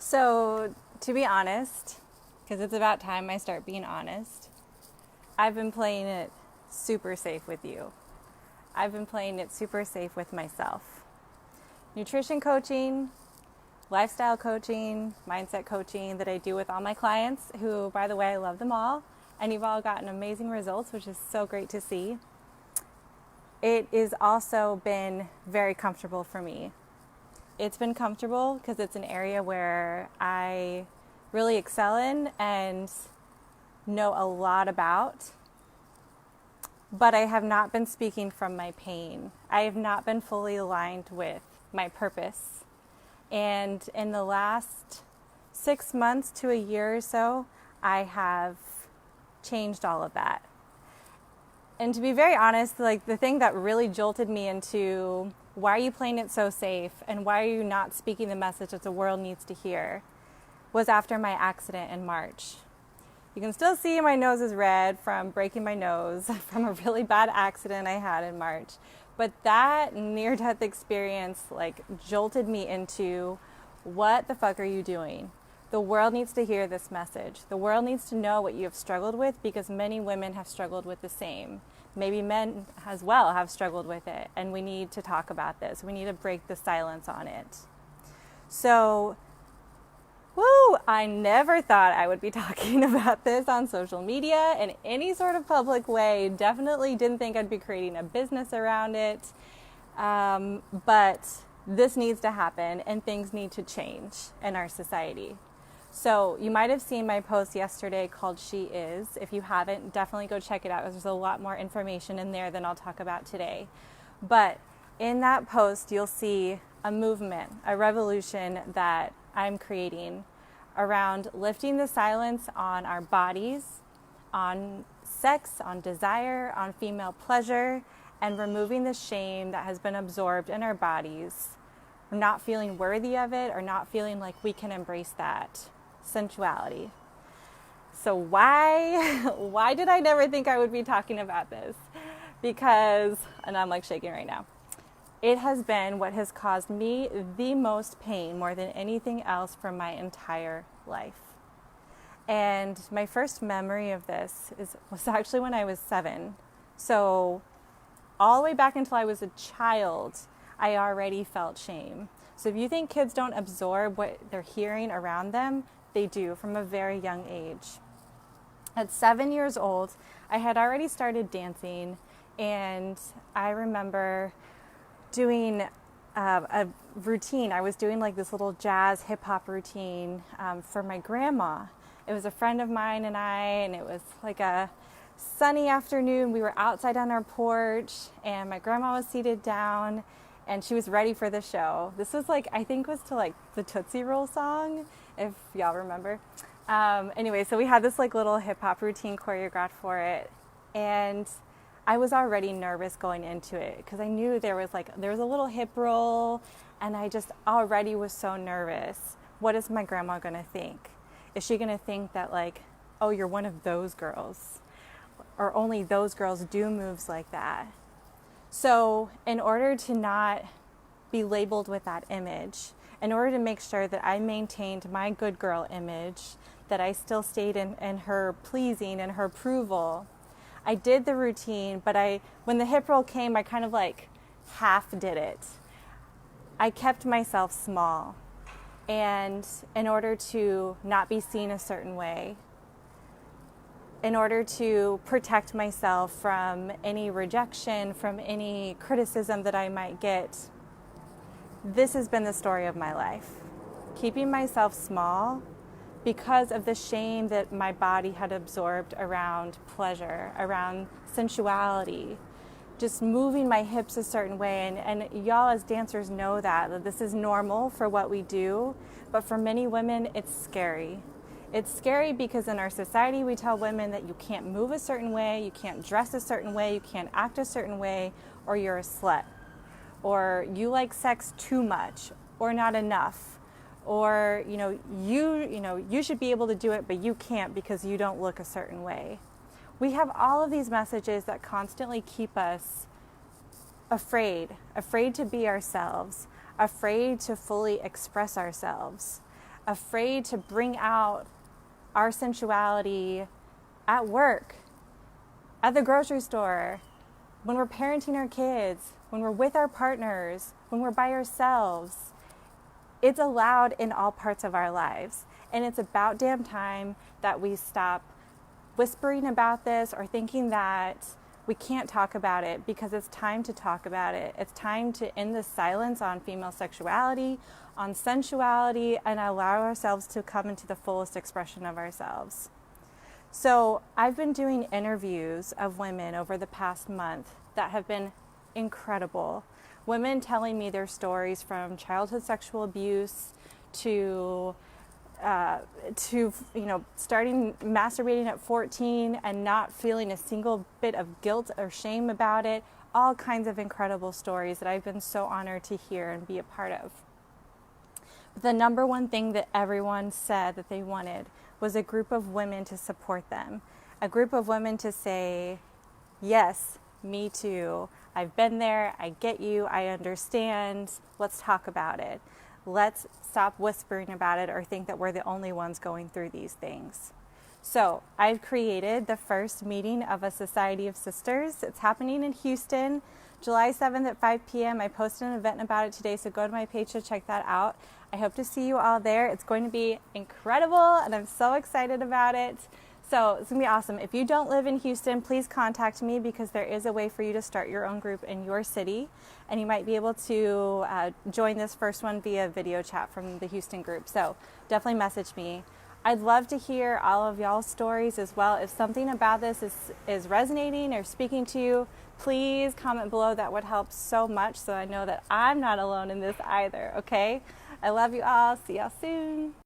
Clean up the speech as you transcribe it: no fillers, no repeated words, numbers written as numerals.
So, to be honest, because it's about time I start being honest, I've been playing it super safe with you. I've been playing it super safe with myself. Nutrition coaching, lifestyle coaching, mindset coaching that I do with all my clients, who, by the way, I love them all, and you've all gotten amazing results, which is so great to see. It has also been very comfortable for me. It's been comfortable because it's an area where I really excel in and know a lot about, but I have not been speaking from my pain. I have not been fully aligned with my purpose. And in the last 6 months to a year or so, I have changed all of that. And to be very honest, like the thing that really jolted me into why are you playing it so safe and why are you not speaking the message that the world needs to hear was after my accident in March. You can still see my nose is red from breaking my nose from a really bad accident I had in March. But that near-death experience jolted me into, what the fuck are you doing? The world needs to hear this message. The world needs to know what you have struggled with, because many women have struggled with the same. Maybe men as well have struggled with it, and we need to talk about this. We need to break the silence on it. So, I never thought I would be talking about this on social media in any sort of public way. Definitely didn't think I'd be creating a business around it. But this needs to happen, and things need to change in our society. So you might have seen my post yesterday called She Is. If you haven't, definitely go check it out. There's a lot more information in there than I'll talk about today. But in that post, you'll see a movement, a revolution that I'm creating around lifting the silence on our bodies, on sex, on desire, on female pleasure, and removing the shame that has been absorbed in our bodies, not feeling worthy of it or not feeling like we can embrace that sensuality. So why did I never think I would be talking about this? Because, and I'm shaking right now, it has been what has caused me the most pain more than anything else for my entire life. And my first memory of this was actually when I was 7. So all the way back until I was a child, I already felt shame. So if you think kids don't absorb what they're hearing around them, they do from a very young age. At 7 years old, I had already started dancing, and I remember doing a routine. I was doing this little jazz hip hop routine for my grandma. It was a friend of mine and it was a sunny afternoon. We were outside on our porch, and my grandma was seated down, and she was ready for the show. This was I think was to the Tootsie Roll song, if y'all remember. Anyway, so we had this little hip hop routine choreographed for it, and I was already nervous going into it because I knew there was a little hip roll, and I just already was so nervous. What is my grandma gonna think? Is she gonna think that oh, you're one of those girls, or only those girls do moves like that? So in order to not be labeled with that image, in order to make sure that I maintained my good girl image, that I still stayed in her pleasing and her approval, I did the routine, but when the hip roll came, I kind of half did it. I kept myself small, and in order to not be seen a certain way, in order to protect myself from any rejection, from any criticism that I might get, this has been the story of my life. Keeping myself small because of the shame that my body had absorbed around pleasure, around sensuality, just moving my hips a certain way. And y'all as dancers know that this is normal for what we do, but for many women, it's scary. It's scary because in our society, we tell women that you can't move a certain way, you can't dress a certain way, you can't act a certain way, or you're a slut, or you like sex too much, or not enough. Or, you should be able to do it, but you can't because you don't look a certain way. We have all of these messages that constantly keep us afraid to be ourselves, afraid to fully express ourselves, afraid to bring out our sensuality at work, at the grocery store, when we're parenting our kids, when we're with our partners, when we're by ourselves. It's allowed in all parts of our lives. And it's about damn time that we stop whispering about this or thinking that we can't talk about it, because it's time to talk about it. It's time to end the silence on female sexuality, on sensuality, and allow ourselves to come into the fullest expression of ourselves. So I've been doing interviews of women over the past month that have been incredible. Women telling me their stories from childhood sexual abuse to starting masturbating at 14 and not feeling a single bit of guilt or shame about it. All kinds of incredible stories that I've been so honored to hear and be a part of. But the number one thing that everyone said that they wanted was a group of women to support them. A group of women to say, yes, me too. I've been there. I get you. I understand. Let's talk about it. Let's stop whispering about it or think that we're the only ones going through these things. So I've created the first meeting of a Society of Sisters. It's happening in Houston, July 7th at 5 p.m. I posted an event about it today, so go to my page to check that out. I hope to see you all there. It's going to be incredible, and I'm so excited about it. So it's going to be awesome. If you don't live in Houston, please contact me, because there is a way for you to start your own group in your city. And you might be able to join this first one via video chat from the Houston group. So definitely message me. I'd love to hear all of y'all's stories as well. If something about this is resonating or speaking to you, please comment below. That would help so much, so I know that I'm not alone in this either, okay? I love you all. See y'all soon.